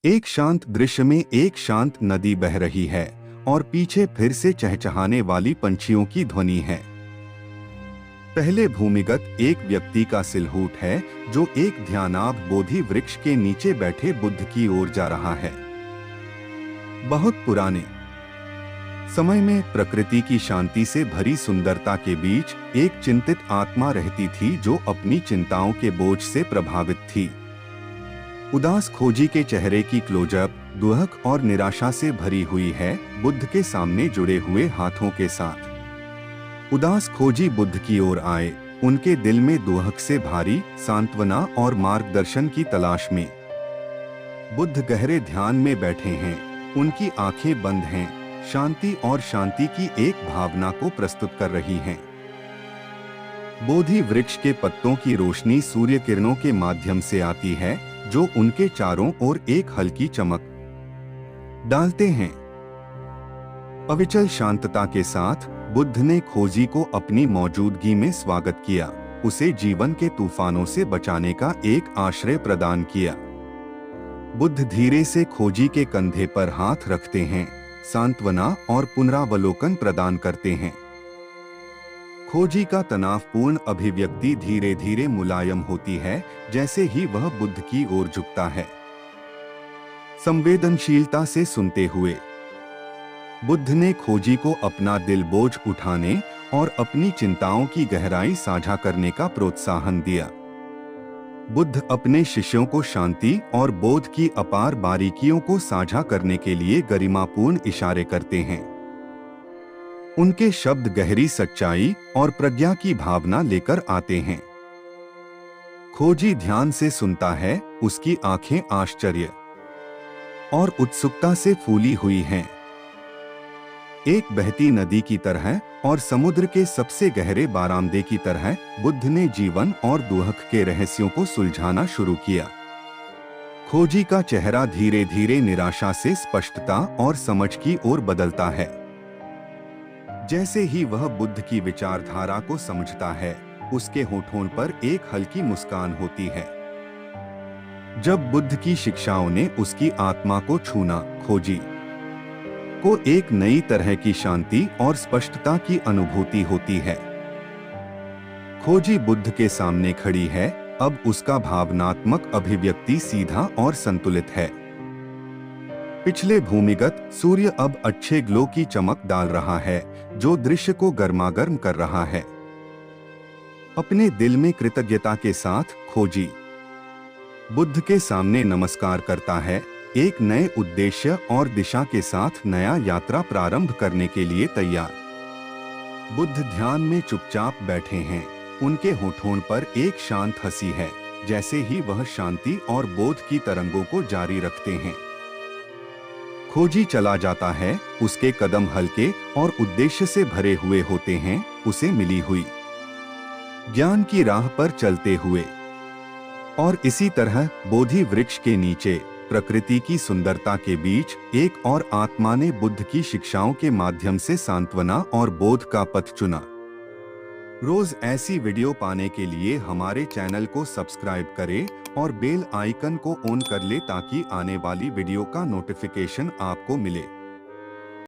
एक शांत दृश्य में एक शांत नदी बह रही है और पीछे फिर से चहचहाने वाली पंछियों की ध्वनि है। पहले भूमिगत एक व्यक्ति का सिलहूट है जो एक ध्यानाभ बोधि वृक्ष के नीचे बैठे बुद्ध की ओर जा रहा है। बहुत पुराने समय में प्रकृति की शांति से भरी सुंदरता के बीच एक चिंतित आत्मा रहती थी जो अपनी चिंताओं के बोझ से प्रभावित थी। उदास खोजी के चेहरे की क्लोजअप दुहक और निराशा से भरी हुई है, बुद्ध के सामने जुड़े हुए हाथों के साथ। उदास खोजी बुद्ध की ओर आए, उनके दिल में दुहक से भारी सांत्वना और मार्गदर्शन की तलाश में। बुद्ध गहरे ध्यान में बैठे हैं, उनकी आंखें बंद हैं, शांति और शांति की एक भावना को प्रस्तुत कर रही हैं। बोधि वृक्ष के पत्तों की रोशनी सूर्य किरणों के माध्यम से आती है जो उनके चारों ओर एक हल्की चमक डालते हैं। अविचल शांतता के साथ बुद्ध ने खोजी को अपनी मौजूदगी में स्वागत किया, उसे जीवन के तूफानों से बचाने का एक आश्रय प्रदान किया। बुद्ध धीरे से खोजी के कंधे पर हाथ रखते हैं, सांत्वना और पुनरावलोकन प्रदान करते हैं। खोजी का तनावपूर्ण अभिव्यक्ति धीरे धीरे मुलायम होती है जैसे ही वह बुद्ध की ओर झुकता है। संवेदनशीलता से सुनते हुए बुद्ध ने खोजी को अपना दिल बोझ उठाने और अपनी चिंताओं की गहराई साझा करने का प्रोत्साहन दिया। बुद्ध अपने शिष्यों को शांति और बोध की अपार बारीकियों को साझा करने के लिए गरिमापूर्ण इशारे करते हैं। उनके शब्द गहरी सच्चाई और प्रज्ञा की भावना लेकर आते हैं। खोजी ध्यान से सुनता है, उसकी आंखें आश्चर्य और उत्सुकता से फूली हुई हैं। एक बहती नदी की तरह और समुद्र के सबसे गहरे बारामदे की तरह बुद्ध ने जीवन और दुहक के रहस्यों को सुलझाना शुरू किया। खोजी का चेहरा धीरे धीरे निराशा से स्पष्टता और समझ की ओर बदलता है। जैसे ही वह बुद्ध की विचारधारा को समझता है, उसके होठों पर एक हल्की मुस्कान होती है। जब बुद्ध की शिक्षाओं ने उसकी आत्मा को छूना, खोजी को एक नई तरह की शांति और स्पष्टता की अनुभूति होती है। खोजी बुद्ध के सामने खड़ी है, अब उसका भावनात्मक अभिव्यक्ति सीधा और संतुलित है। पिछले भूमिगत सूर्य अब अच्छे ग्लो की चमक डाल रहा है जो दृश्य को गर्मागर्म कर रहा है। अपने दिल में कृतज्ञता के साथ खोजी बुद्ध के सामने नमस्कार करता है, एक नए उद्देश्य और दिशा के साथ नया यात्रा प्रारंभ करने के लिए तैयार। बुद्ध ध्यान में चुपचाप बैठे हैं, उनके होठों पर एक शांत हंसी है, जैसे ही वह शांति और बोध की तरंगों को जारी रखते हैं। खोजी चला जाता है, उसके कदम हल्के और उद्देश्य से भरे हुए होते हैं, उसे मिली हुई ज्ञान की राह पर चलते हुए। और इसी तरह बोधि वृक्ष के नीचे प्रकृति की सुंदरता के बीच एक और आत्मा ने बुद्ध की शिक्षाओं के माध्यम से सांत्वना और बोध का पथ चुना। रोज ऐसी वीडियो पाने के लिए हमारे चैनल को सब्सक्राइब करें और बेल आइकन को ऑन कर ले ताकि आने वाली वीडियो का नोटिफिकेशन आपको मिले।